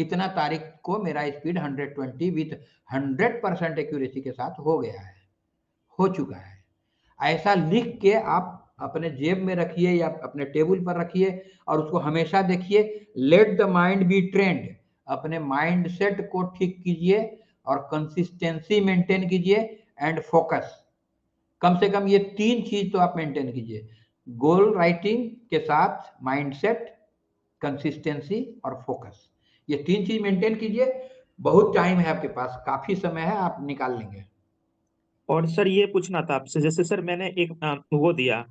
इतना तारीख को मेरा स्पीड 120 विथ 100% एक्यूरेसी के साथ हो गया है, हो चुका है। ऐसा लिख के आप अपने जेब में रखिए या अपने टेबल पर रखिए और उसको हमेशा देखिए। Let the mind be trained, अपने माइंड सेट को ठीक कीजिए और कंसिस्टेंसी मेंटेन कीजिए एंड फोकस। कम से कम ये 3 चीज तो आप मेंटेन कीजिए, गोल राइटिंग के साथ माइंड सेट, कंसिस्टेंसी और फोकस। ये 3 चीज मेंटेन कीजिए। बहुत टाइम है आपके पास, काफी समय है, आप निकाल लेंगे। और सर ये पूछना था आपसे, जैसे सर मैंने एक वो दिया,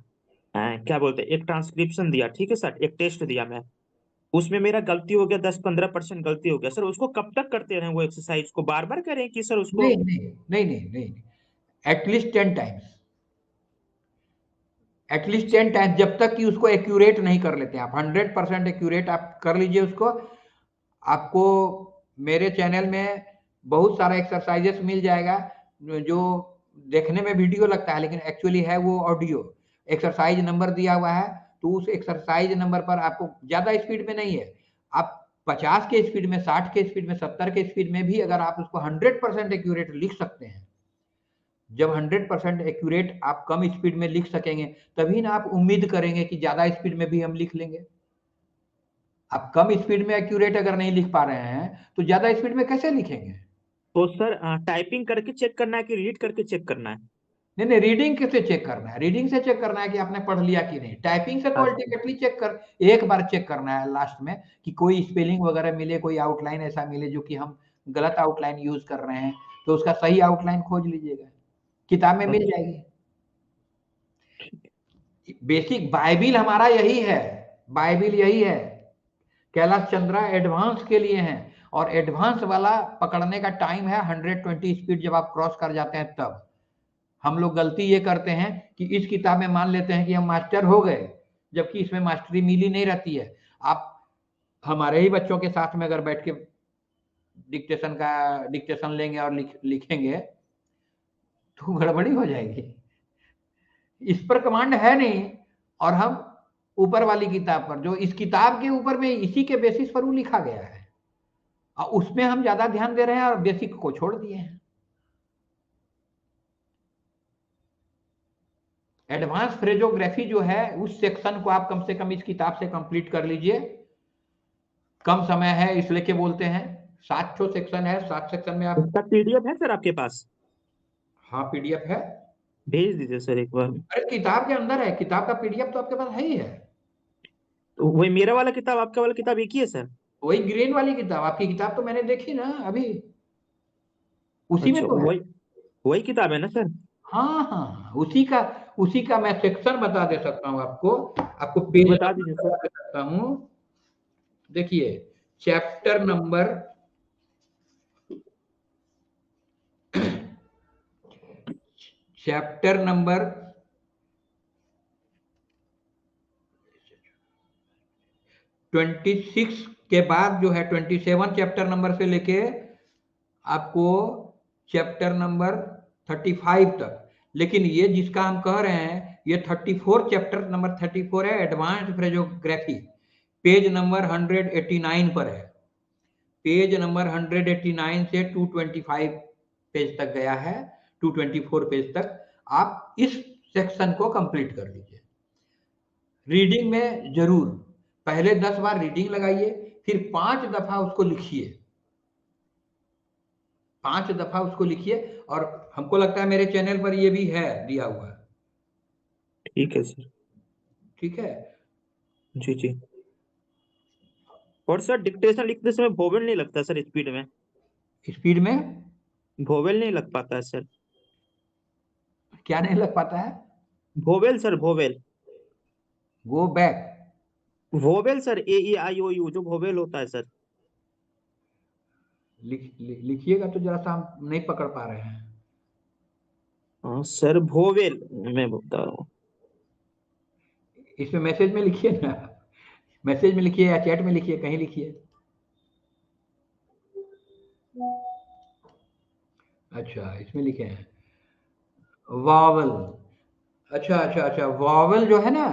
क्या बोलते हैं, एक ट्रांसक्रिप्शन दिया, ठीक है सर, एक टेस्ट दिया मैं, उसमें मेरा गलती हो गया, 10-15% गलती हो गया सर, उसको कब तक करते रहें वो एक्सरसाइज को, बार बार करें कि सर उसको? नहीं नहीं नहीं नहीं नहीं, एटलीस्ट 10 टाइम्स, एटलीस्ट 10 टाइम्स, जब तक कि उसको एक्यूरेट नहीं कर लेते आप। 100% एक्यूरेट आप कर लीजिए उसको। आपको मेरे चैनल में बहुत सारा एक्सरसाइजेस मिल जाएगा जो देखने में वीडियो लगता है लेकिन एक्चुअली है वो ऑडियो। एक्सरसाइज नंबर दिया हुआ है, तो उस एक्सरसाइज नंबर पर आपको ज्यादा स्पीड में नहीं है, आप 50 के स्पीड में, 60 के स्पीड में, 70 के स्पीड में भी अगर आप उसको 100% एक्यूरेट लिख सकते हैं। जब 100% एक्यूरेट आप कम स्पीड में लिख सकेंगे तभी ना आप उम्मीद करेंगे कि ज्यादा स्पीड में भी हम लिख लेंगे। आप कम स्पीड में एक्यूरेट अगर नहीं लिख पा रहे हैं तो ज्यादा स्पीड में कैसे लिखेंगे? तो सर टाइपिंग करके चेक करना है कि रीड करके चेक करना है? नहीं नहीं, रीडिंग कैसे चेक करना है? रीडिंग से चेक करना है कि आपने पढ़ लिया कि नहीं। टाइपिंग से तो अच्छा। अल्टीमेटली चेक कर, एक बार चेक करना है लास्ट में कि कोई स्पेलिंग वगैरह मिले, कोई आउटलाइन ऐसा मिले जो कि हम गलत आउटलाइन यूज कर रहे हैं, तो उसका सही आउटलाइन खोज लीजिएगा, किताब में मिल जाएगी। बेसिक बाइबिल हमारा यही है, बाइबिल यही है। कैलाश चंद्रा एडवांस के लिए हैं और एडवांस वाला पकड़ने का टाइम है 120 स्पीड, जब आप क्रॉस कर जाते हैं तब। हम लोग गलती ये करते हैं कि इस किताब में मान लेते हैं कि हम मास्टर हो गए, जबकि इसमें मास्टरी मिली नहीं रहती है। आप हमारे ही बच्चों के साथ में अगर बैठ के डिक्टेशन लेंगे और लिखेंगे तो गड़बड़ी हो जाएगी। इस पर कमांड है नहीं और हम ऊपर वाली किताब पर, जो इस किताब के ऊपर में इसी के बेसिस पर वो लिखा गया है, और उसमें हम ज्यादा ध्यान दे रहे हैं और बेसिक को छोड़ दिए हैं। एडवांस फ्रेजोग्राफी जो है उस सेक्शन को आप कम से कम इस किताब से कंप्लीट कर लीजिए। कम समय है इसलिए के बोलते हैं, 7 सेक्शन है, 7 सेक्शन में आप। उसका पीडीएफ है सर आपके पास? हाँ पीडीएफ है। भेज दीजिए सर एक बार। अरे किताब के अंदर है, किताब का पीडीएफ तो आपके पास है ही है। तो वही मेरा वाला किताब आपका वाला किताब एक ही है सर? वही ग्रीन वाली किताब, आपकी किताब तो मैंने देखी ना अभी, उसी में अच्छा, तो है। वही वही किताब है ना सर? हाँ हाँ हाँ, उसी का मैं सेक्शन बता दे सकता हूँ आपको, आपको पेज बता नंबर दीजिए बता सर। दे सकता हूँ। देखिए, चैप्टर नंबर चैप्टर नंबर 26 के बाद जो है 27 चैप्टर नंबर से लेके आपको चैप्टर नंबर 35 तक। लेकिन ये जिसका हम कह रहे हैं ये 34, चैप्टर नंबर 34 है, एडवांस्ड फ्रेजोग्राफी। पेज नंबर 189 पर है। पेज नंबर 189 से 225 पेज तक गया है, 224 पेज तक। आप इस सेक्शन को कंप्लीट कर लीजिए। रीडिंग में जरूर पहले 10 बार रीडिंग लगाइए, फिर 5 दफा उसको लिखिए, 5 दफा उसको लिखिए। और हमको लगता है मेरे चैनल पर ये भी है दिया हुआ, ठीक है सर। ठीक है। जी जी। और सर डिक्टेशन लिखते समय वोवेल नहीं लगता सर स्पीड में? स्पीड में वोवेल नहीं लग पाता है सर? क्या नहीं लग पाता है? Vowel sir, vowel. Go back. Vowel sir, AEIOU जो वोवेल होता है सर। लिखिएगा तो जरा सा हम नहीं पकड़ पा रहे हैं। हाँ सर, वोवेल मैं बता रहा हूँ। इसमें मैसेज में लिखिए ना, मैसेज में लिखिए या चैट में लिखिए, कहीं लिखिए। अच्छा इसमें लिखे हैं वावल। अच्छा अच्छा अच्छा, वावल जो है ना,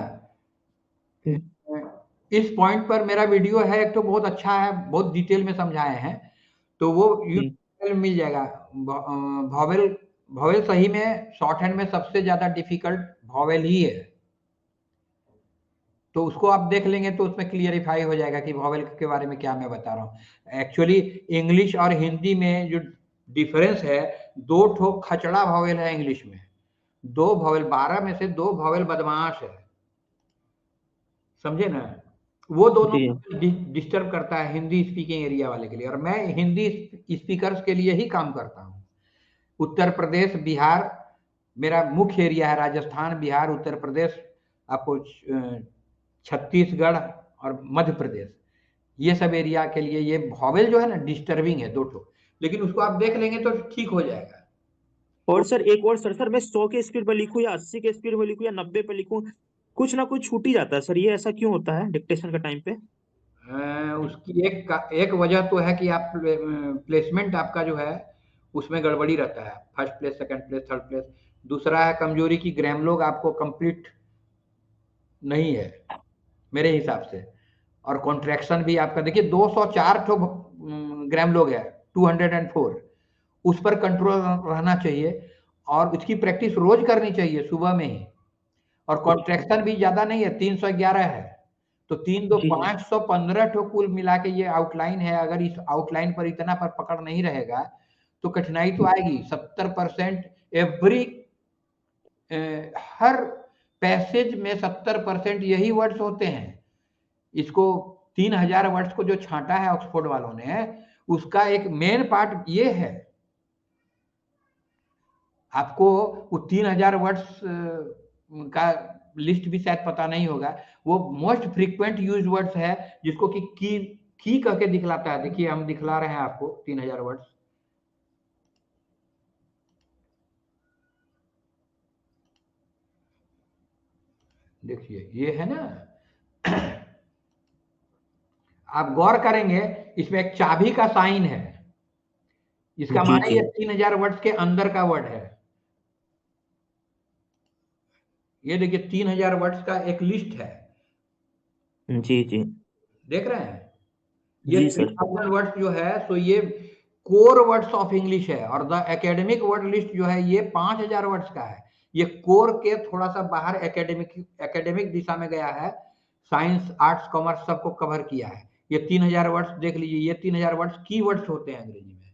इस पॉइंट पर मेरा वीडियो है एक तो बहुत अच्छा है, बहुत डिटेल में समझाए हैं, तो वो यूट्यूब में मिल जाएगा। वॉवेल वॉवेल सही में शॉर्ट हैंड में सबसे ज्यादा डिफिकल्ट वॉवेल ही है, तो उसको आप देख लेंगे तो उसमें क्लियरिफाई हो जाएगा कि वॉवेल के बारे में क्या मैं बता रहा हूँ। एक्चुअली इंग्लिश और हिंदी में जो डिफरेंस है, 2 ठो खचड़ा वॉवेल है इंग्लिश में, 2 वॉवेल, 12 में से 2 वॉवेल बदमाश है, समझे ना। वो दोनों जी डिस्टर्ब करता है हिंदी स्पीकिंग एरिया वाले के लिए, और मैं हिंदी स्पीकर्स के लिए ही काम करता हूँ। उत्तर प्रदेश, बिहार मेरा मुख्य एरिया है, राजस्थान, बिहार, उत्तर प्रदेश, आपको छत्तीसगढ़ और मध्य प्रदेश, ये सब एरिया के लिए ये वॉवेल जो है ना डिस्टर्बिंग है 2 ठो, लेकिन उसको आप देख लेंगे तो ठीक हो जाएगा। और सर एक और सर मैं 100 के स्पीड पर लिखूं या 80 के स्पीड पर लिखूं या 90 पे लिखूं, कुछ ना कुछ छूट ही जाता है सर, ये ऐसा क्यों होता है डिक्टेशन का टाइम पे? उसकी एक वजह तो है कि आप प्लेसमेंट आपका जो है उसमें गड़बड़ी रहता है, first place, second place, third place. दूसरा है कमजोरी की ग्रामलोग आपको कंप्लीट नहीं है मेरे हिसाब से, और कॉन्ट्रैक्शन भी आपका देखिए 204 ठो ग्रामलोग है, 204, उस पर कंट्रोल रहना चाहिए, और उसकी प्रैक्टिस रोज करनी चाहिए सुबह में ही। और कॉन्ट्रैक्शन भी ज्यादा नहीं है, 311 है, तो 3 2 जी 515 ठो कुल मिला के ये आउटलाइन है। अगर इस आउटलाइन पर इतना पर पकड़ नहीं रहेगा तो कठिनाई तो आएगी। 70% एवरी, हर पैसेज में 70% यही वर्ड्स होते हैं। इसको 3000 वर्ड्स को जो छांटा है ऑक्सफोर्ड वालों ने, उसका एक मेन पार्ट ये है। आपको वो 3000 वर्ड्स का लिस्ट भी शायद पता नहीं होगा। वो मोस्ट फ्रीक्वेंट यूज वर्ड्स है, जिसको कि की करके दिखलाता है। देखिए हम दिखला रहे हैं आपको 3000 वर्ड्स, देखिए ये है ना। आप गौर करेंगे इसमें एक चाबी का साइन है, इसका जी माने जी ये 3000 वर्ड्स के अंदर का वर्ड है। ये देखिए 3000 वर्ड्स का एक लिस्ट है, जी जी देख रहे हैं। ये जी सर 3000 वर्ड्स जो है, तो ये कोर वर्ड्स ऑफ इंग्लिश है, और द एकेडमिक वर्ड लिस्ट जो है ये 5000 वर्ड्स का है। ये कोर के थोड़ा सा बाहर एकेडमिक एकेडमिक दिशा में गया है, साइंस, आर्ट्स, कॉमर्स सबको कवर किया है। ये 3000 वर्ड्स देख लीजिए, ये 3000 वर्ड्स की वर्ड्स होते हैं अंग्रेजी में,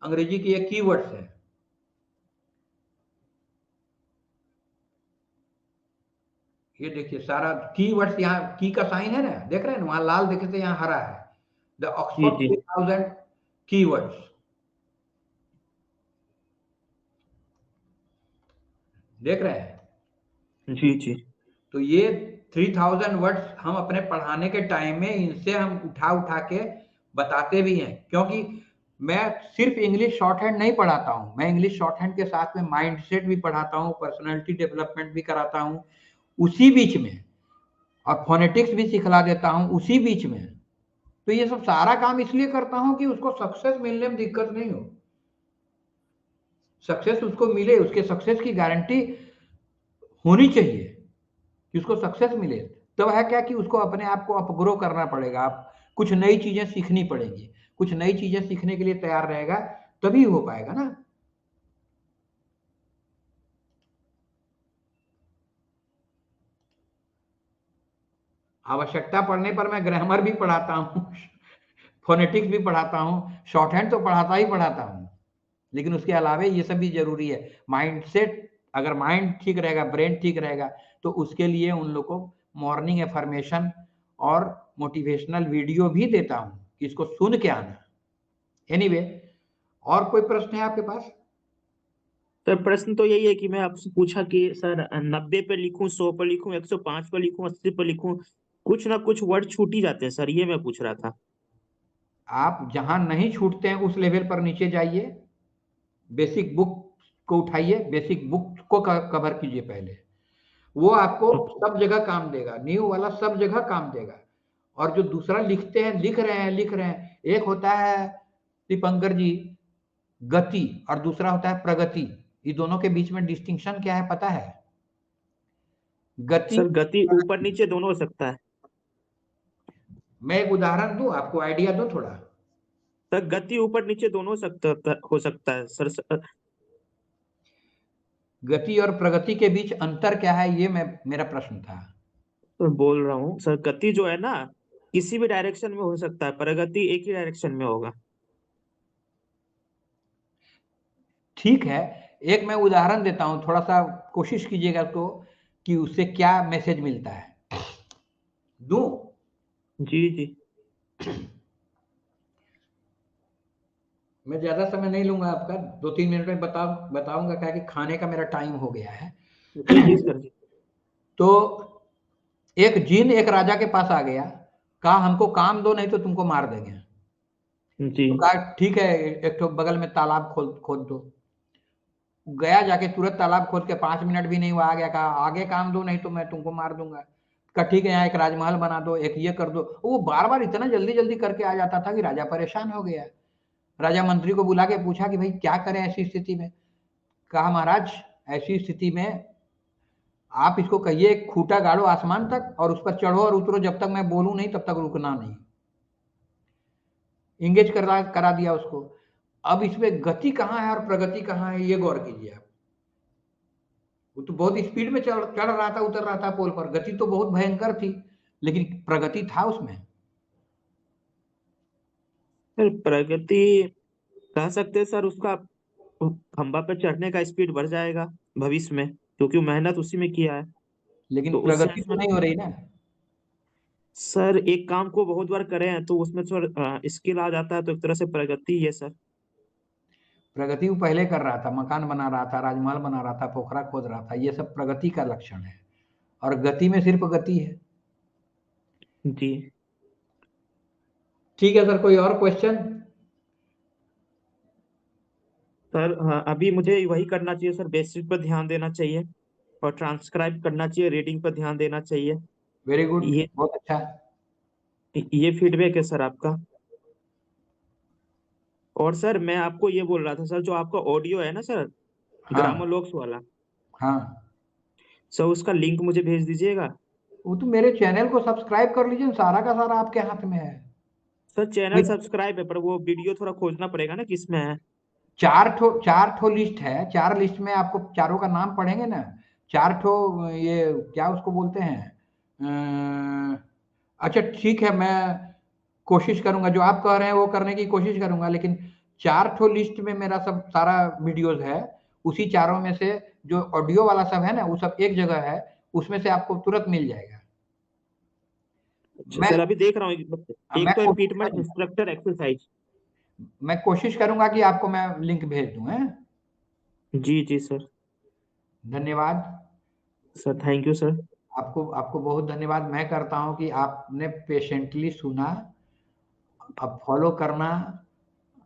अंग्रेजी की ये की वर्ड्स है। ये देखिए सारा की वर्ड्स, यहाँ की का साइन है ना, देख रहे हैं, वहां लाल देखे थे, यहाँ हरा है। The G Oxford G 3000 keywords, देख रहे हैं। जी जी तो ये 3000 वर्ड्स हम अपने पढ़ाने के टाइम में इनसे हम उठा उठा के बताते भी हैं, क्योंकि मैं सिर्फ इंग्लिश शॉर्ट हैंड नहीं पढ़ाता हूं, मैं इंग्लिश शॉर्ट हैंड के साथ में माइंडसेट भी पढ़ाता हूं, पर्सनालिटी डेवलपमेंट भी कराता हूं उसी बीच में, और फोनेटिक्स भी सिखला देता हूं उसी बीच में। तो ये सब सारा काम इसलिए करता हूं कि उसको सक्सेस मिलने में दिक्कत नहीं हो, सक्सेस उसको मिले, उसके सक्सेस की गारंटी होनी चाहिए कि उसको सक्सेस मिले। तब है क्या कि उसको अपने आप को अपग्रो करना पड़ेगा, आप कुछ नई चीजें सीखनी पड़ेंगी, कुछ नई चीजें सीखने के लिए तैयार रहेगा तभी हो पाएगा ना। आवश्यकता पड़ने पर मैं ग्रामर भी पढ़ाता हूँ, फोनेटिक्स भी पढ़ाता हूँ, शॉर्ट हैंड तो पढ़ाता ही पढ़ाता हूँ, लेकिन उसके अलावा ये सब भी जरूरी है। माइंडसेट, अगर माइंड ठीक रहेगा, ब्रेन ठीक रहेगा, तो उसके लिए उन लोग को मॉर्निंग एफर्मेशन और मोटिवेशनल वीडियो भी देता हूं कि इसको सुन के आना। एनीवे, और कोई प्रश्न है आपके पास? सर प्रश्न तो यही है कि मैं आपसे पूछा कि सर 90 पे लिखूं, 100 पे लिखूं, 105 पे लिखूं, 80 पे लिखूं, कुछ ना कुछ वर्ड छूट ही जाते हैं सर, ये मैं पूछ रहा था। आप जहां नहीं छूटते हैं उस लेवल पर नीचे जाइए, बेसिक बुक को उठाइए, बेसिक बुक को कवर कीजिए पहले, वो आपको सब जगह काम देगा, न्यू वाला सब जगह काम देगा। और जो दूसरा लिखते हैं, लिख रहे हैं, एक होता है दीपंकर जी गति, और दूसरा होता है प्रगति। ये दोनों के बीच में डिस्टिंक्शन क्या है पता है? गति, सर गति ऊपर नीचे दोनों हो सकता है। मैं एक उदाहरण दूं, आपको आइडिया दो थोड़ा। सर गति ऊपर नीचे दोनों हो सकता है सर। गति और प्रगति के बीच अंतर क्या है, ये मेरा प्रश्न था। तो बोल रहा हूँ सर, गति जो है ना किसी भी डायरेक्शन में हो सकता है, प्रगति एक ही डायरेक्शन में होगा। ठीक है, एक मैं उदाहरण देता हूं, थोड़ा सा कोशिश कीजिएगा तो कि उससे क्या मैसेज मिलता है। दूं? जी जी मैं ज्यादा समय नहीं लूंगा आपका, 2-3 मिनट में बताऊंगा, क्या कि खाने का मेरा टाइम हो गया है। जी सर जी। तो एक जिन एक राजा के पास आ गया, कहा हमको काम दो नहीं तो तुमको मार देंगे। जी तो कहा ठीक है, एक तो बगल में तालाब खोद दो। गया जाके तुरंत तालाब खोद के 5 मिनट भी नहीं हुआ, आ गया, कहा आगे काम दो नहीं तो मैं तुमको मार दूंगा। कहा ठीक है, यहाँ एक राजमहल बना दो, एक ये कर दो। वो बार बार इतना जल्दी जल्दी करके आ जाता था कि राजा परेशान हो गया। राजा मंत्री को बुला के पूछा कि भाई क्या करें ऐसी स्थिति में। कहा महाराज, ऐसी स्थिति में आप इसको कहिए एक खूंटा गाड़ो आसमान तक और उस पर चढ़ो और उतरो, जब तक मैं बोलूं नहीं तब तक रुकना नहीं। इंगेज करा दिया उसको। अब इसमें गति कहाँ है और प्रगति कहाँ है, ये गौर कीजिए आप। वो तो बहुत स्पीड में चढ़ रहा था, उतर रहा था पोल पर, गति तो बहुत भयंकर थी, लेकिन प्रगति था उसमें। सर प्रगति कह सकते हैं सर, उसका खंबा पे चढ़ने का स्पीड बढ़ जाएगा भविष्य में, क्योंकि मेहनत उसी में किया है। लेकिन तो उस प्रगति सेंस तो में नहीं हो रही ना। सर एक काम को बहुत बार करें हैं तो उसमें सर स्किल आ जाता है, तो एक तरह से प्रगति है सर। प्रगति वो पहले कर रहा था, मकान बना रहा था, राजमहल बना रहा था, पोखरा खोद रहा था, ये सब प्रगति का लक्षण है। और गति में सिर्फ गति है। जी ठीक है सर, कोई और क्वेश्चन? सर, हाँ, अभी मुझे वही करना चाहिए सर, बेसिक पर ध्यान देना चाहिए और ट्रांसक्राइब करना चाहिए, रीडिंग पर ध्यान देना चाहिए। वेरी गुड, ये बहुत अच्छा। ये फीडबैक है सर आपका। और सर मैं आपको ये बोल रहा था सर, जो आपका ऑडियो है ना सर, हाँ ग्रामोलॉग्स वाला, हाँ, सर उसका लिंक मुझे भेज दीजिएगा। वो तो मेरे चैनल को सब्सक्राइब कर लीजिए, सारा का सारा आपके हाथ में है। सर चैनल भाई सब्सक्राइब है, पर वो वीडियो थोड़ा खोजना पड़ेगा ना किसमें है। 4 ठो लिस्ट है, 4 लिस्ट में आपको चारों का नाम पढ़ेंगे ना। 4 ठो, ये क्या उसको बोलते हैं, अच्छा ठीक है, मैं कोशिश करूंगा जो आप कह रहे हैं वो करने की कोशिश करूंगा, लेकिन 4 ठो लिस्ट में मेरा सब सारा वीडियोस है। उसी चारों में से जो ऑडियो वाला सब है ना, वो सब एक जगह है, उसमें से आपको तुरंत मिल जाएगा। अच्छा मैं सर, अभी देख रहा हूँ, मैं एक तो कोशिश रिपीटमेंट करूंगा इंस्ट्रक्टर एक्सरसाइज। मैं कोशिश करूंगा कि आपको मैं लिंक भेज दूं, है। जी जी सर। धन्यवाद। Sir thank you sir. आपको आपको बहुत धन्यवाद मैं करता हूं कि आपने पेशेंटली सुना। अब फॉलो करना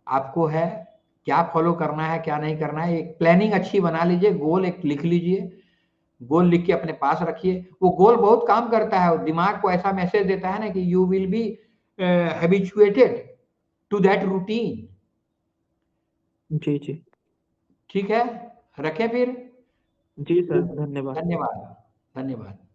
आपको है, क्या फॉलो करना है क्या नहीं करना है, एक प्लानिंग अच्छी बना लीजिए, गोल एक लिख लीजिए। गोल लिख के अपने पास रखिए, वो गोल बहुत काम करता है, दिमाग को ऐसा मैसेज देता है ना कि you will be habituated to that routine. जी जी। ठीक है, रखें फिर। जी सर, धन्यवाद। धन्यवाद। धन्यवाद।